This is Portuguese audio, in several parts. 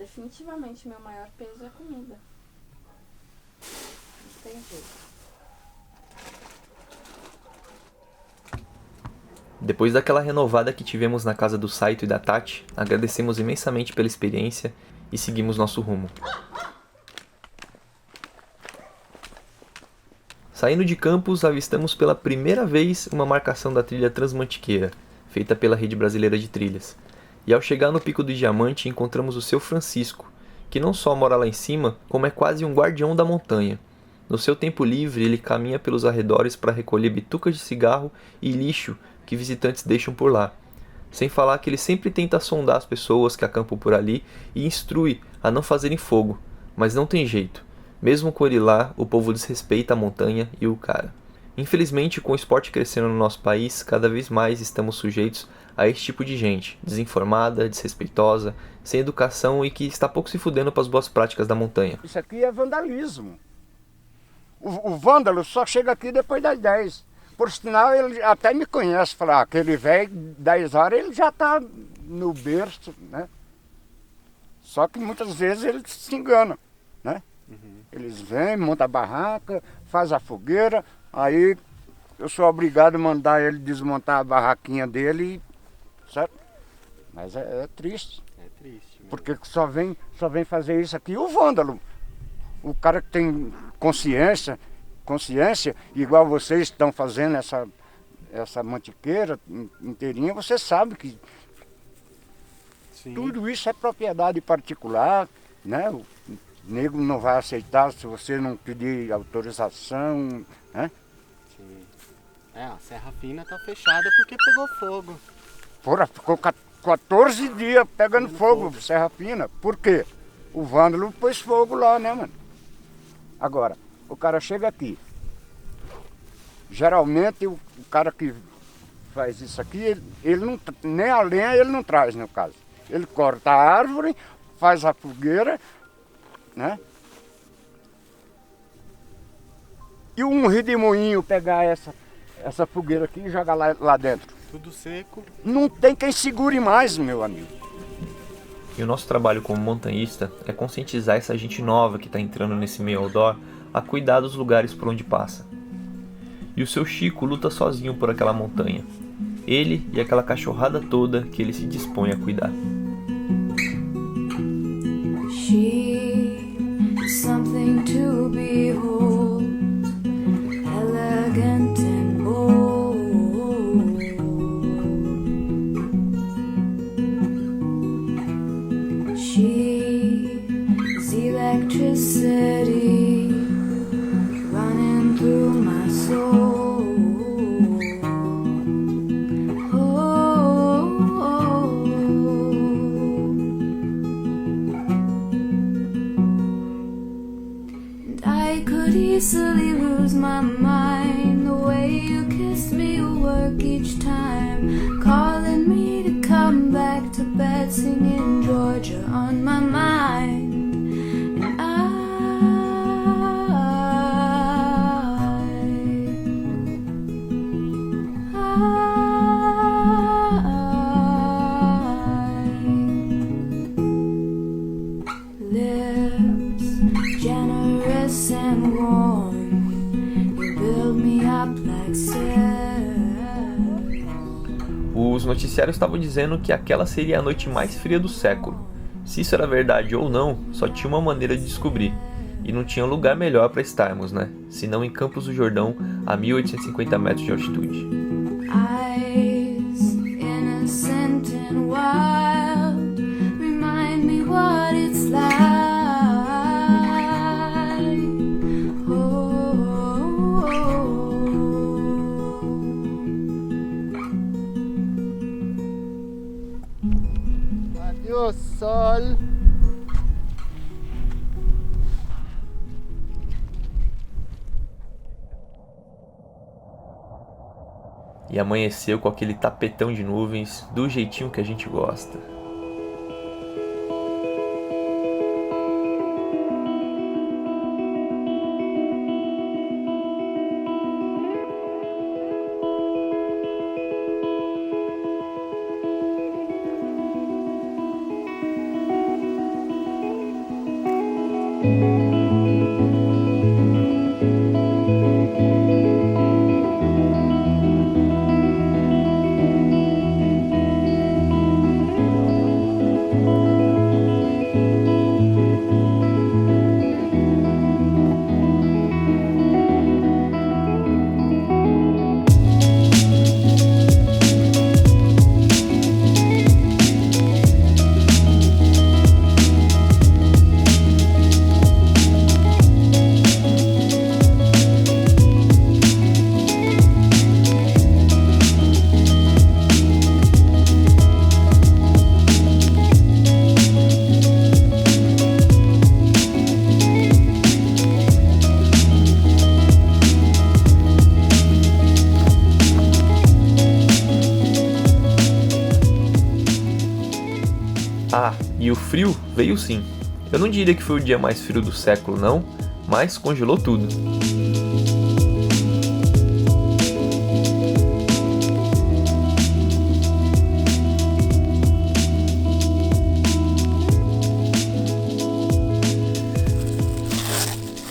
definitivamente meu maior peso é a comida. Não tem jeito. Depois daquela renovada que tivemos na casa do Saito e da Tati, agradecemos imensamente pela experiência e seguimos nosso rumo. Saindo de Campos, avistamos pela primeira vez uma marcação da trilha Transmantiqueira, feita pela Rede Brasileira de Trilhas. E ao chegar no Pico do Diamante, encontramos o seu Francisco, que não só mora lá em cima, como é quase um guardião da montanha. No seu tempo livre, ele caminha pelos arredores para recolher bitucas de cigarro e lixo que visitantes deixam por lá. Sem falar que ele sempre tenta sondar as pessoas que acampam por ali e instrui a não fazerem fogo, mas não tem jeito. Mesmo com ele lá, o povo desrespeita a montanha e o cara. Infelizmente, com o esporte crescendo no nosso país, cada vez mais estamos sujeitos a esse tipo de gente, desinformada, desrespeitosa, sem educação e que está pouco se fudendo para as boas práticas da montanha. Isso aqui é vandalismo. O vândalo só chega aqui depois das 10. Por sinal, ele até me conhece, fala, aquele velho, 10 horas, ele já está no berço, né? Só que muitas vezes ele se engana, né? Eles vêm, montam a barraca, faz a fogueira, aí eu sou obrigado a mandar ele desmontar a barraquinha dele, certo? Mas é triste. É triste. Porque só vem fazer isso aqui o vândalo. O cara que tem consciência, igual vocês estão fazendo essa mantiqueira inteirinha, você sabe que Sim. tudo isso é propriedade particular, né? O nego não vai aceitar se você não pedir autorização, né? Sim. A Serra Fina tá fechada porque pegou fogo. Porra, ficou 14 dias pegando fogo, Serra Fina. Por quê? O vândalo pôs fogo lá, né, mano? Agora, o cara chega aqui. Geralmente o cara que faz isso aqui, ele não, nem a lenha ele não traz, no caso. Ele corta a árvore, faz a fogueira, né? E um redemoinho pegar essa fogueira aqui e jogar lá dentro. Tudo seco. Não tem quem segure mais, meu amigo. E o nosso trabalho como montanhista é conscientizar essa gente nova que está entrando nesse meio outdoor a cuidar dos lugares por onde passa. E o seu Chico luta sozinho por aquela montanha. Ele e aquela cachorrada toda que ele se dispõe a cuidar. Something to behold, elegant and bold. She's electricity running through my soul. Easily lose my mind. The way you kiss me will work each time, calling me to come back to bed, singing Georgia on my mind. And lips generous and warm, you build me up like Os noticiários estavam dizendo que aquela seria a noite mais fria do século. Se isso era verdade ou não, só tinha uma maneira de descobrir. E não tinha lugar melhor para estarmos, né? Senão em Campos do Jordão, a 1850 metros de altitude. eyes, innocent and wild, remind me what it's like. Adiós, sol. E amanheceu com aquele tapetão de nuvens, do jeitinho que a gente gosta. Ah, e o frio veio sim. Eu não diria que foi o dia mais frio do século não, mas congelou tudo.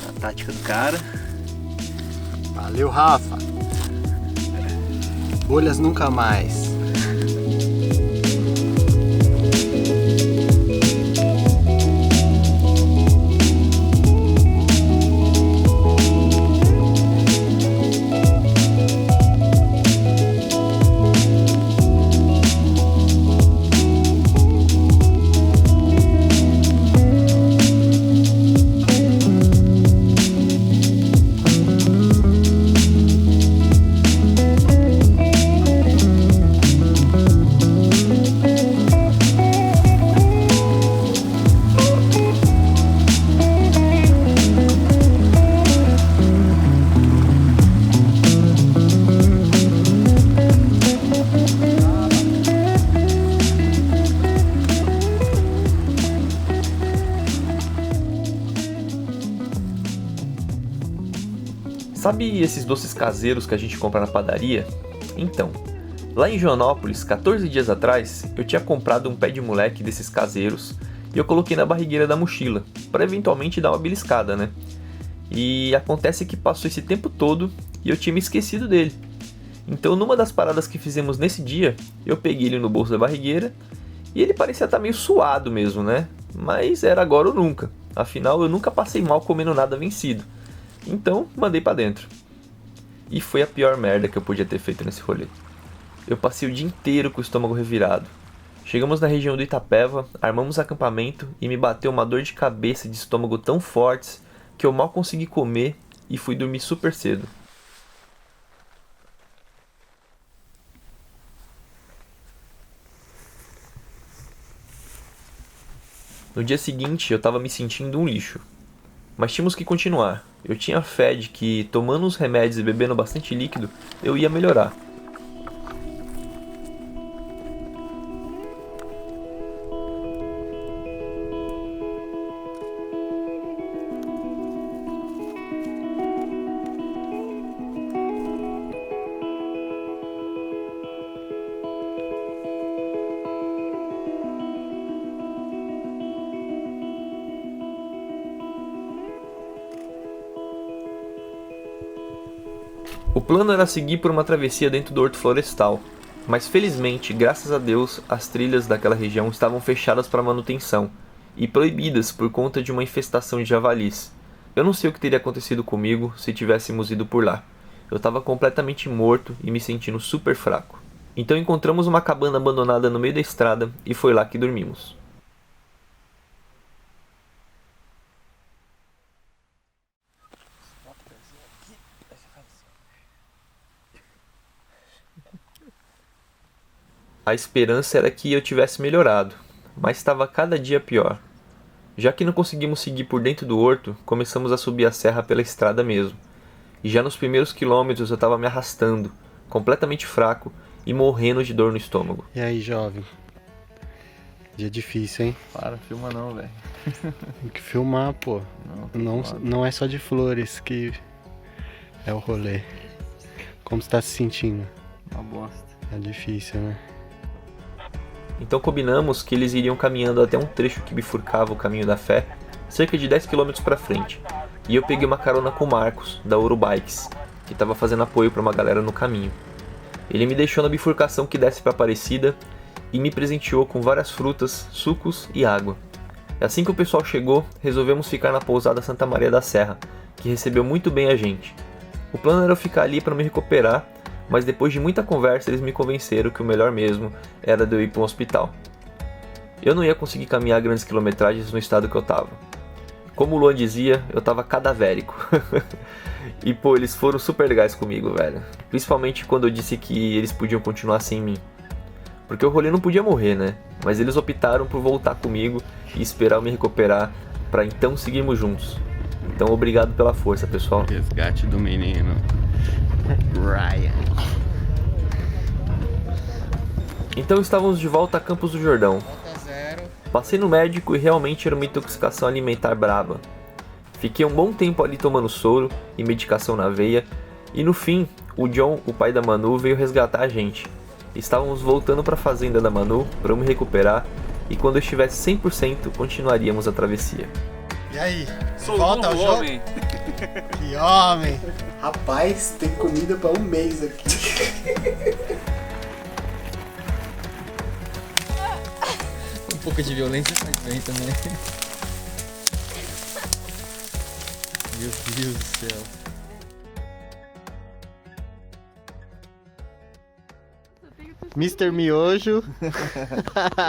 A tática do cara. Valeu, Rafa. Bolhas nunca mais. Sabe esses doces caseiros que a gente compra na padaria? Então, lá em Joanópolis, 14 dias atrás, eu tinha comprado um pé de moleque desses caseiros e eu coloquei na barrigueira da mochila, para eventualmente dar uma beliscada, né? E acontece que passou esse tempo todo e eu tinha me esquecido dele. Então, numa das paradas que fizemos nesse dia, eu peguei ele no bolso da barrigueira e ele parecia estar meio suado mesmo, né? Mas era agora ou nunca, afinal eu nunca passei mal comendo nada vencido. Então, mandei pra dentro. E foi a pior merda que eu podia ter feito nesse rolê. Eu passei o dia inteiro com o estômago revirado. Chegamos na região do Itapeva, armamos acampamento e me bateu uma dor de cabeça e de estômago tão fortes que eu mal consegui comer e fui dormir super cedo. No dia seguinte eu tava me sentindo um lixo. Mas tínhamos que continuar. Eu tinha fé de que, tomando os remédios e bebendo bastante líquido, eu ia melhorar. O plano era seguir por uma travessia dentro do horto florestal, mas felizmente, graças a Deus, as trilhas daquela região estavam fechadas para manutenção e proibidas por conta de uma infestação de javalis. Eu não sei o que teria acontecido comigo se tivéssemos ido por lá. Eu estava completamente morto e me sentindo super fraco. Então encontramos uma cabana abandonada no meio da estrada e foi lá que dormimos. A esperança era que eu tivesse melhorado, mas estava cada dia pior. Já que não conseguimos seguir por dentro do horto, começamos a subir a serra pela estrada mesmo. E já nos primeiros quilômetros eu estava me arrastando, completamente fraco e morrendo de dor no estômago. E aí, jovem? Dia difícil, hein? Para, filma não, velho. Tem que filmar, pô. Não é só de flores que é o rolê. Como você tá se sentindo? Uma bosta. É difícil, né? Então combinamos que eles iriam caminhando até um trecho que bifurcava o caminho da fé, cerca de 10 km pra frente, e eu peguei uma carona com o Marcos, da Ouro Bikes, que estava fazendo apoio para uma galera no caminho. Ele me deixou na bifurcação que desce para Aparecida e me presenteou com várias frutas, sucos e água. Assim que o pessoal chegou, resolvemos ficar na pousada Santa Maria da Serra, que recebeu muito bem a gente. O plano era eu ficar ali para me recuperar, mas depois de muita conversa eles me convenceram que o melhor mesmo era de eu ir para um hospital. Eu não ia conseguir caminhar grandes quilometragens no estado que eu tava. Como o Luan dizia, eu tava cadavérico. E pô, eles foram super legais comigo, velho. Principalmente quando eu disse que eles podiam continuar sem mim. Porque o rolê não podia morrer, né? Mas eles optaram por voltar comigo e esperar eu me recuperar pra então seguirmos juntos. Então obrigado pela força, pessoal. Resgate do menino Ryan. Então estávamos de volta a Campos do Jordão. Passei no médico e realmente era uma intoxicação alimentar braba. Fiquei um bom tempo ali tomando soro e medicação na veia, e no fim, o John, o pai da Manu, veio resgatar a gente. Estávamos voltando para a fazenda da Manu para eu me recuperar, e quando eu estivesse 100% continuaríamos a travessia. E aí? Sou Volta ao um jogo? homem. Que homem! Rapaz, tem comida pra um mês aqui. Um pouco de violência faz bem também. Meu Deus do céu. Mr. Miojo.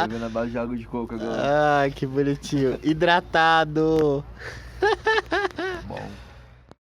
Bebendo a base de água de coco agora. Ai, que bonitinho. Hidratado.